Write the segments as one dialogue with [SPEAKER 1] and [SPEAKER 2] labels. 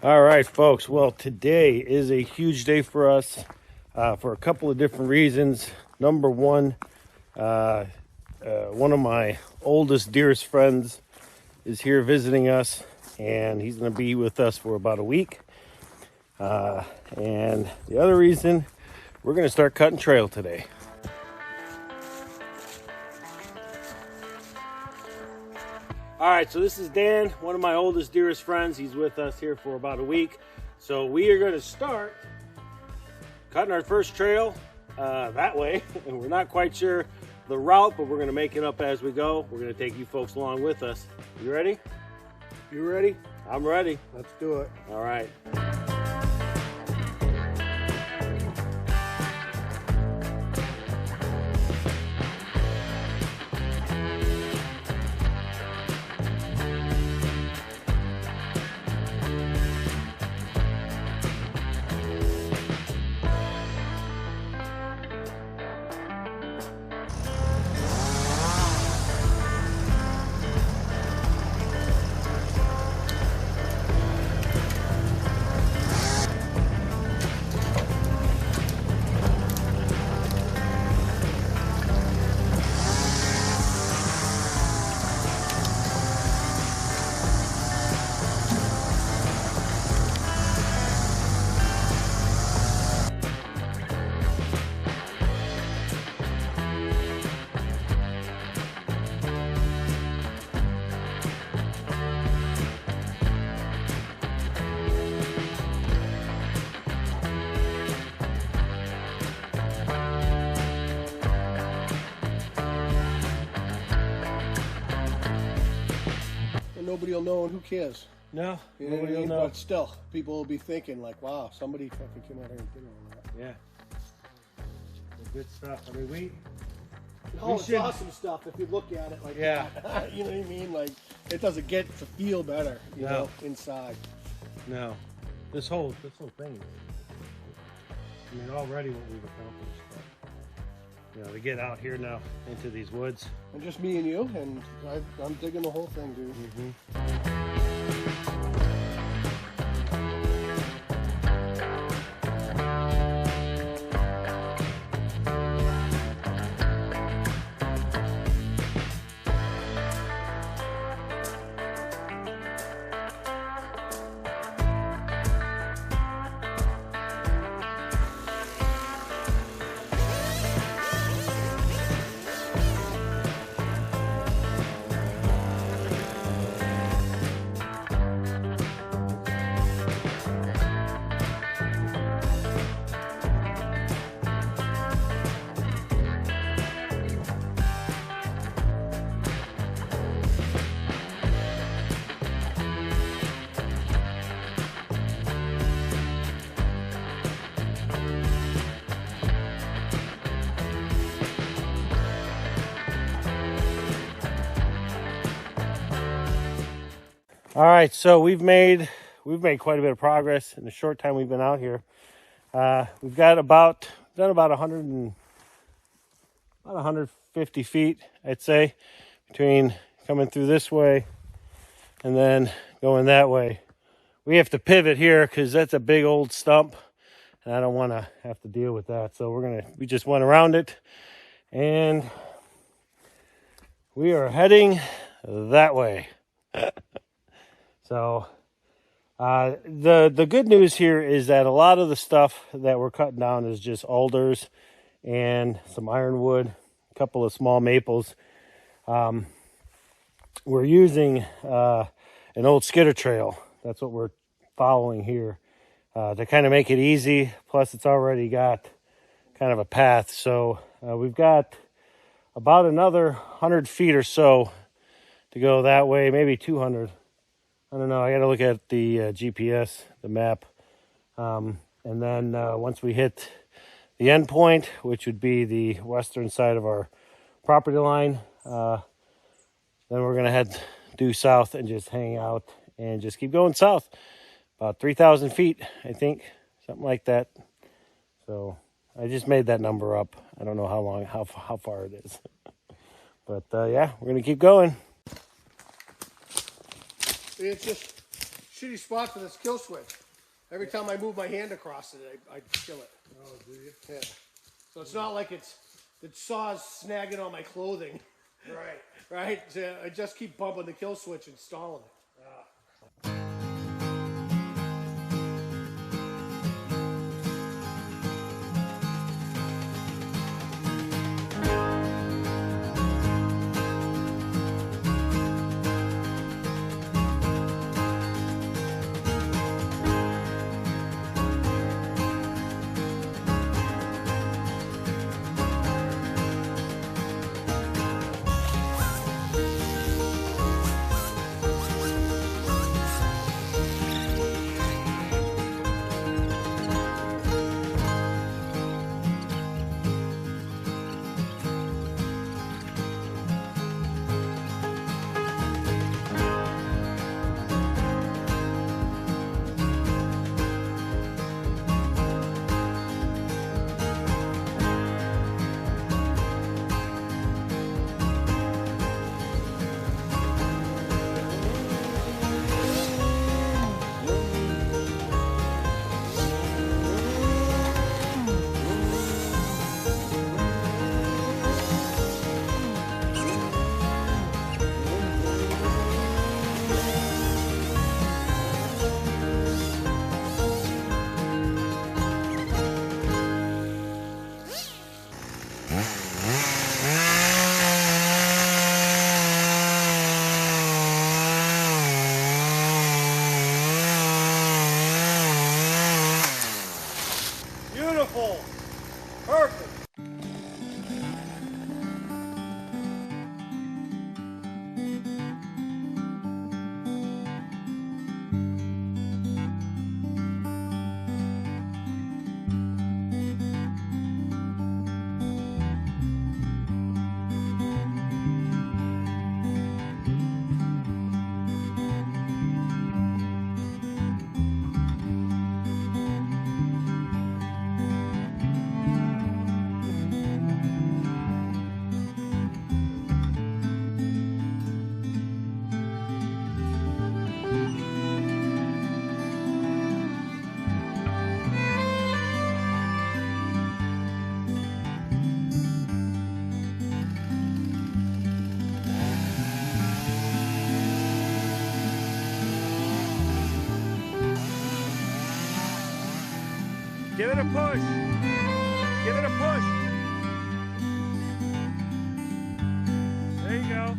[SPEAKER 1] All right, folks. Well, today is a huge day for us for a couple of different reasons. Number one, one of my oldest, dearest friends is here visiting us, and he's going to be with us for about a week. And the other reason, we're going to start cutting trail today. All right, so this is Dan, one of my oldest, dearest friends. He's with us here for about a week. So we are going to start cutting our first trail that way. And we're not quite sure the route, but we're going to make it up as we go. We're going to take you folks along with us. You ready?
[SPEAKER 2] You ready?
[SPEAKER 1] I'm ready.
[SPEAKER 2] Let's do it.
[SPEAKER 1] All right.
[SPEAKER 2] Nobody will know, and who cares?
[SPEAKER 1] No,
[SPEAKER 2] You know what I
[SPEAKER 1] nobody will
[SPEAKER 2] mean?
[SPEAKER 1] know.
[SPEAKER 2] But still, people will be thinking like, "Wow, somebody fucking came out here and did all that."
[SPEAKER 1] Yeah. Good stuff. I mean, we
[SPEAKER 2] It's
[SPEAKER 1] should-
[SPEAKER 2] awesome stuff if you look at it like
[SPEAKER 1] Yeah.
[SPEAKER 2] that. You know what I mean? Like, it doesn't get to feel better, you
[SPEAKER 1] No.
[SPEAKER 2] know, inside.
[SPEAKER 1] No, this whole thing. I mean, already what we've accomplished. You know, to get out here now into these woods.
[SPEAKER 2] And just me and you, and I'm digging the whole thing, dude.
[SPEAKER 1] All right, so we've made quite a bit of progress in the short time we've been out here. We've got about 150 feet, I'd say, between coming through this way and then going that way. We have to pivot here because that's a big old stump, and I don't want to have to deal with that. So we just went around it, and we are heading that way. So the good news here is that a lot of the stuff that we're cutting down is just alders and some ironwood, a couple of small maples. We're using an old skidder trail. That's what we're following here to kind of make it easy. Plus, it's already got kind of a path. So we've got about another 100 feet or so to go that way, maybe 200. I don't know. I got to look at the GPS, the map. And then once we hit the end point, which would be the western side of our property line, then we're going to head due south and just hang out and just keep going south. About 3,000 feet, I think, something like that. So I just made that number up. I don't know how far it is. But yeah, we're going to keep going.
[SPEAKER 2] It's just shitty spot for this kill switch. Every time I move my hand across it, I kill it.
[SPEAKER 3] Oh, do you?
[SPEAKER 2] Yeah. So it's not like the saw's snagging on my clothing.
[SPEAKER 3] Right.
[SPEAKER 2] Right? So I just keep bumping the kill switch and stalling it. Beautiful. Perfect. Give it a push. Give it a push. There you go.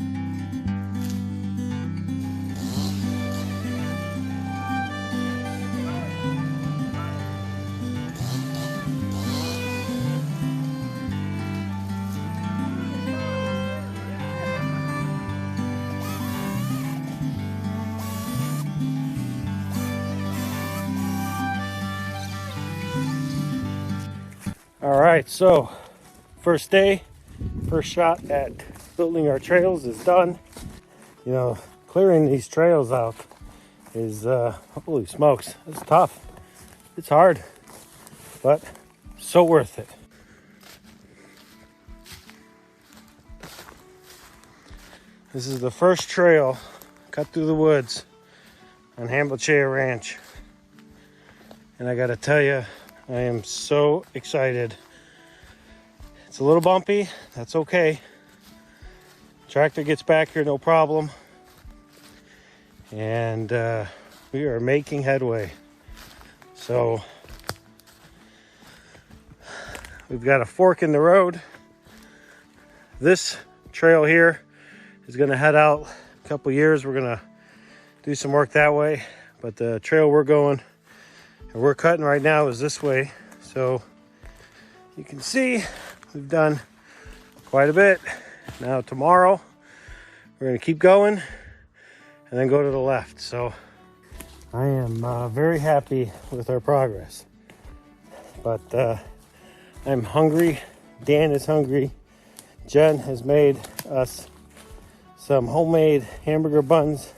[SPEAKER 1] All right, so first day, first shot at building our trails is done. You know, clearing these trails out is, holy smokes, it's tough. It's hard, but so worth it. This is the first trail cut through the woods on Hanbleceya Ranch. And I gotta tell you, I am so excited. It's a little bumpy, that's okay. Tractor gets back here no problem. And we are making headway. So we've got a fork in the road. This trail here is gonna head out a couple years. We're gonna do some work that way. But the trail we're going and we're cutting right now is this way. So you can see we've done quite a bit. Now tomorrow we're going to keep going and then go to the left. So I am very happy with our progress. But I'm hungry. Dan is hungry. Jen has made us some homemade hamburger buns.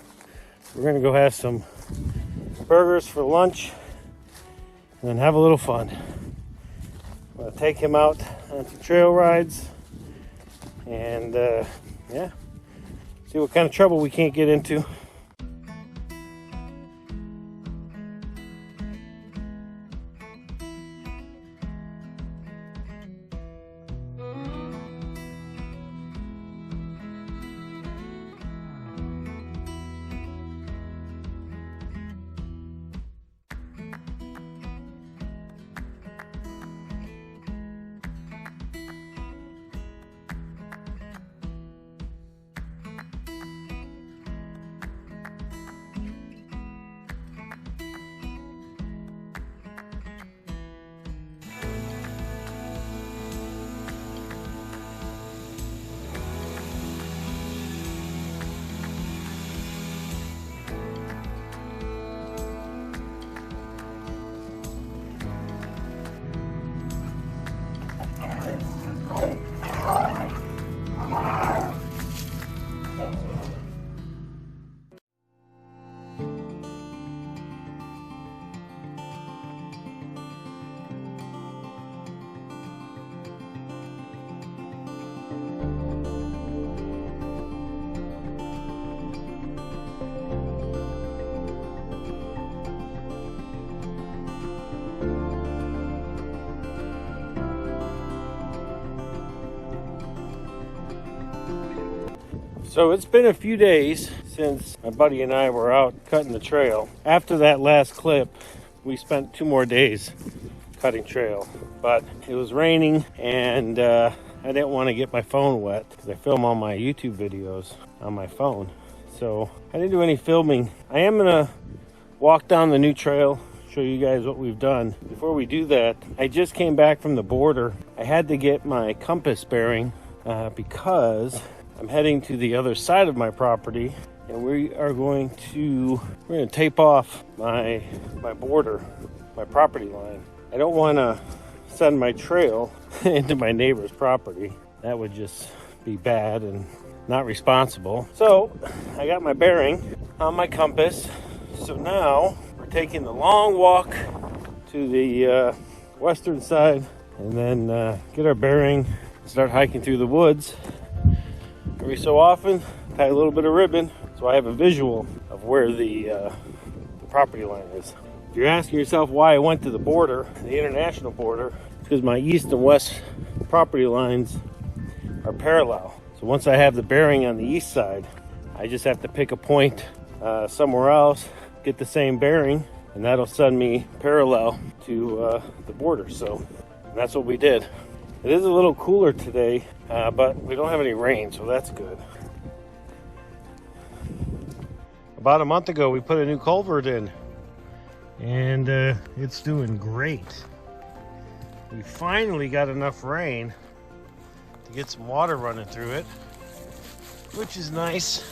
[SPEAKER 1] We're going to go have some burgers for lunch and then have a little fun. I'm gonna take him out on some trail rides and yeah, see what kind of trouble we can't get into. So it's been a few days since my buddy and I were out cutting the trail. After that last clip, we spent 2 more days cutting trail, but it was raining and I didn't want to get my phone wet because I film all my YouTube videos on my phone. So I didn't do any filming. I am gonna walk down the new trail, show you guys what we've done. Before we do that, I just came back from the border. I had to get my compass bearing because I'm heading to the other side of my property, and we're going to tape off my border, my property line. I don't want to send my trail into my neighbor's property. That would just be bad and not responsible. So I got my bearing on my compass. So now we're taking the long walk to the western side and then get our bearing, start hiking through the woods. Every so often, tie a little bit of ribbon so I have a visual of where the property line is. If you're asking yourself why I went to the border, the international border, it's because my east and west property lines are parallel. So once I have the bearing on the east side, I just have to pick a point somewhere else, get the same bearing, and that'll send me parallel to the border. So that's what we did. It is a little cooler today, but we don't have any rain, so that's good. About a month ago, we put a new culvert in, and it's doing great. We finally got enough rain to get some water running through it, which is nice.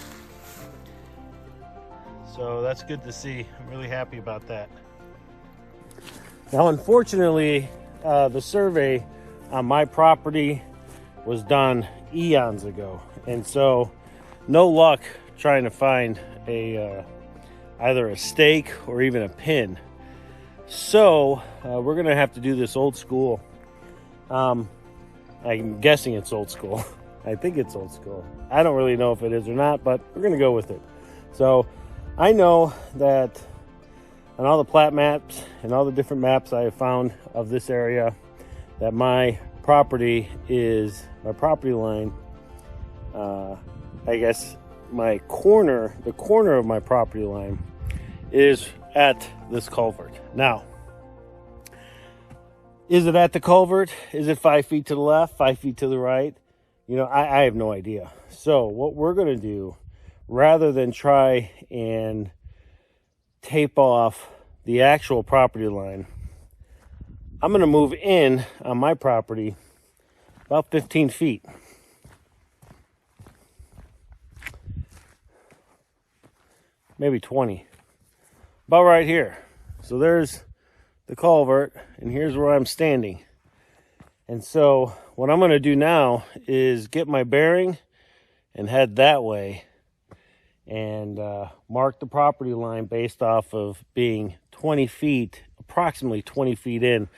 [SPEAKER 1] So that's good to see. I'm really happy about that. Now, unfortunately, the survey on my property was done eons ago, and so no luck trying to find either a stake or even a pin. So we're gonna have to do this old school. I'm guessing it's old school. I think it's old school. I don't really know if it is or not, but we're gonna go with it. So I know that on all the plat maps and all the different maps I have found of this area, that my property line, I guess the corner of my property line is at this culvert. Now, is it at the culvert? Is it 5 feet to the left, 5 feet to the right? You know, I have no idea. So what we're gonna do, rather than try and tape off the actual property line, I'm going to move in on my property about 15 feet. Maybe 20. About right here. So there's the culvert, and here's where I'm standing. And so what I'm going to do now is get my bearing and head that way and mark the property line based off of being 20 feet, approximately 20 feet in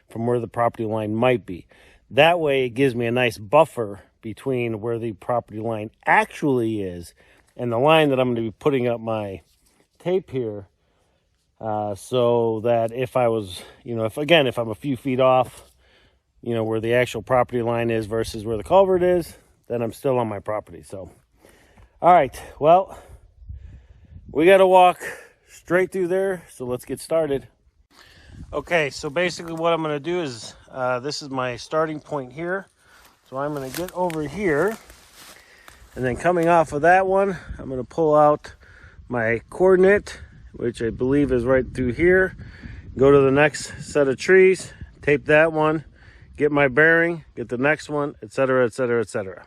[SPEAKER 1] from where the property line might be. That way it gives me a nice buffer between where the property line actually is and the line that I'm going to be putting up my tape here, so that if I was, if I'm a few feet off, where the actual property line is versus where the culvert is, then I'm still on my property. So, all right, well, we got to walk straight through there, so let's get started. Okay, so basically what I'm going to do is, this is my starting point here. So I'm going to get over here, and then coming off of that one, I'm going to pull out my coordinate, which I believe is right through here. Go to the next set of trees, tape that one, get my bearing, get the next one, etc., etc., etc.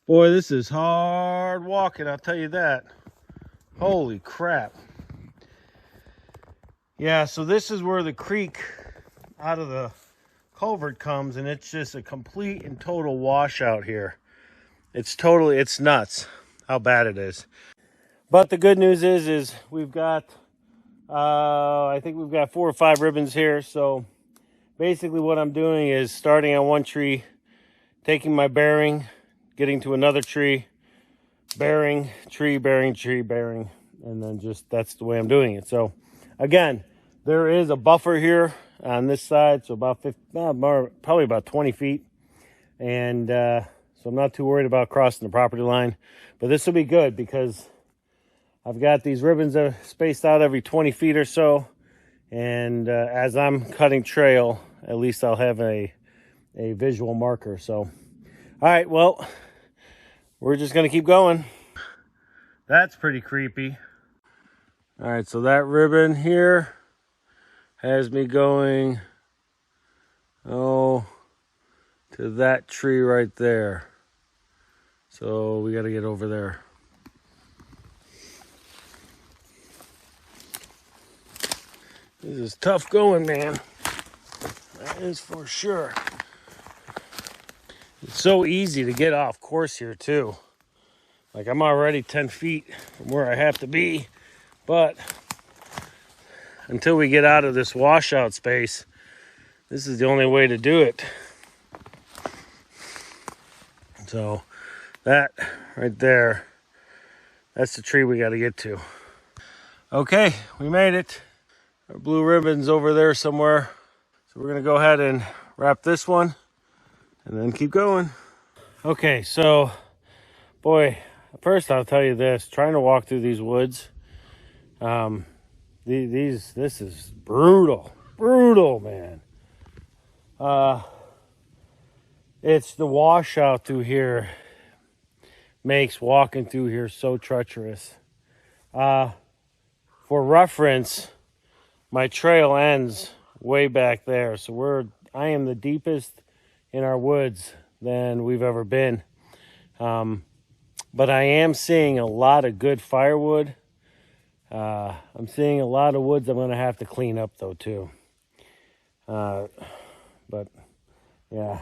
[SPEAKER 1] Boy, this is hard walking, I'll tell you that. Holy crap. Yeah, so this is where the creek out of the culvert comes, and it's just a complete and total washout here. It's nuts how bad it is. But the good news is we've got, I think we've got 4 or 5 ribbons here. So basically what I'm doing is starting on one tree, taking my bearing, getting to another tree, bearing, tree, bearing, tree, bearing, and then just, that's the way I'm doing it. So again, there is a buffer here on this side, so about probably about 20 feet. And so I'm not too worried about crossing the property line. But this will be good because I've got these ribbons that are spaced out every 20 feet or so. And as I'm cutting trail, at least I'll have a visual marker. So, all right, well, we're just going to keep going. That's pretty creepy. All right, so that ribbon here has me going, to that tree right there. So we got to get over there. This is tough going, man. That is for sure. It's so easy to get off course here too. Like, I'm already 10 feet from where I have to be, but until we get out of this washout space, this is the only way to do it. So that right there, that's the tree we got to get to. Okay, we made it. Our blue ribbon's over there somewhere. So we're gonna go ahead and wrap this one and then keep going. Okay, so boy, first I'll tell you this, trying to walk through these woods, this is brutal, man. It's the washout through here makes walking through here so treacherous. For reference, my trail ends way back there, so I am the deepest in our woods than we've ever been. But I am seeing a lot of good firewood. I'm seeing a lot of woods I'm going to have to clean up though too. But yeah,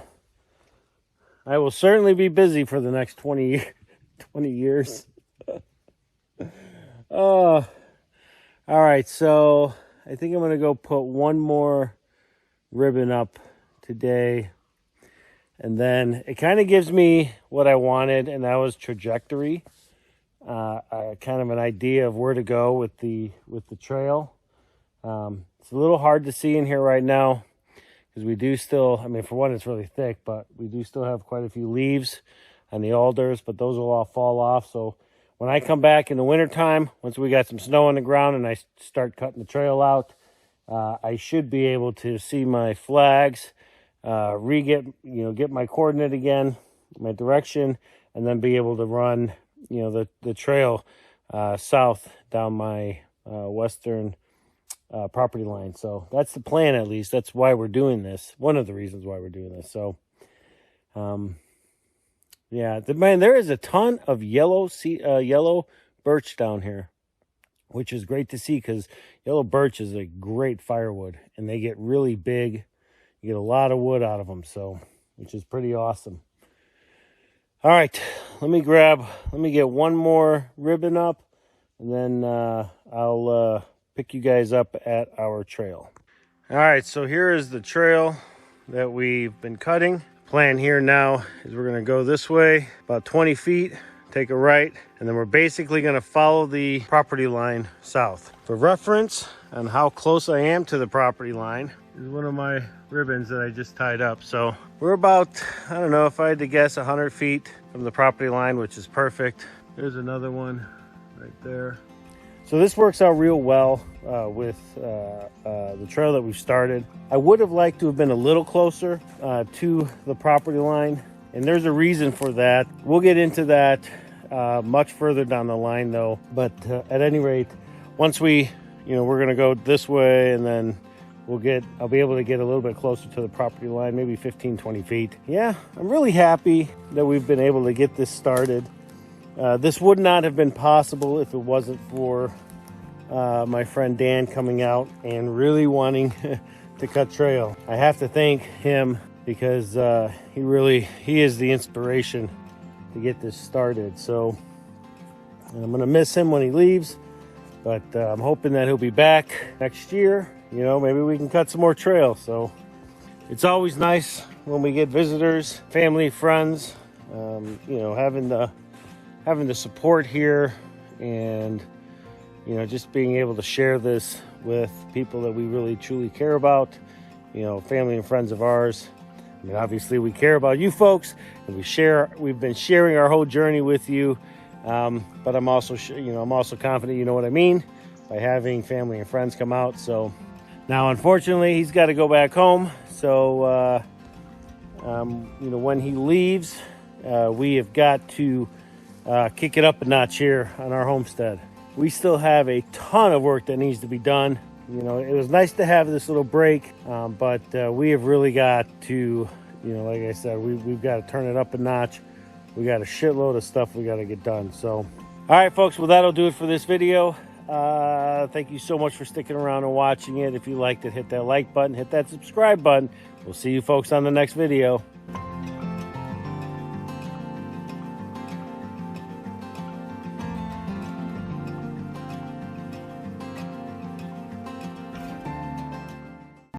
[SPEAKER 1] I will certainly be busy for the next 20 years. Oh, all right. So I think I'm going to go put one more ribbon up today. And then it kind of gives me what I wanted, and that was trajectory. Kind of an idea of where to go with the trail. It's a little hard to see in here right now because we do still, I mean, for one, it's really thick, but we do still have quite a few leaves on the alders, but those will all fall off. So when I come back in the wintertime, once we got some snow on the ground and I start cutting the trail out, I should be able to see my flags, get my coordinate again, my direction, and then be able to run, the trail south down my western property line. So that's the plan, at least. That's why we're doing this. One of the reasons why we're doing this. So, there is a ton of yellow birch down here, which is great to see because yellow birch is a great firewood, and they get really big. You get a lot of wood out of them, so which is pretty awesome. All right, let me get one more ribbon up, and then I'll pick you guys up at our trail. All right, so here is the trail that we've been cutting. Plan here now is we're going to go this way about 20 feet, take a right, and then we're basically going to follow the property line south. For reference on how close I am to the property line is one of my ribbons that I just tied up. So we're about, I don't know, if I had to guess, 100 feet from the property line, which is perfect. There's another one right there. So this works out real well with the trail that we've started. I would have liked to have been a little closer to the property line, and there's a reason for that. We'll get into that much further down the line though. But at any rate, once we're gonna go this way, and then I'll be able to get a little bit closer to the property line, maybe 15, 20 feet. Yeah, I'm really happy that we've been able to get this started. This would not have been possible if it wasn't for my friend Dan coming out and really wanting to cut trail. I have to thank him because he is the inspiration to get this started. So, and I'm gonna miss him when he leaves, but I'm hoping that he'll be back next year. Maybe we can cut some more trail. So it's always nice when we get visitors, family, friends, having the support here, and just being able to share this with people that we really truly care about, family and friends of ours. I mean, obviously we care about you folks, and we've been sharing our whole journey with you. But I'm also, I'm also confident, you know what I mean, by having family and friends come out. So now, unfortunately, he's got to go back home. So, when he leaves, we have got to kick it up a notch here on our homestead. We still have a ton of work that needs to be done. It was nice to have this little break, but we have really got to, like I said, we've got to turn it up a notch. We got a shitload of stuff we got to get done. So, all right, folks, well, that'll do it for this video. Thank you so much for sticking around and watching it. If you liked it, hit that like button, hit that subscribe button. We'll see you folks on the next video.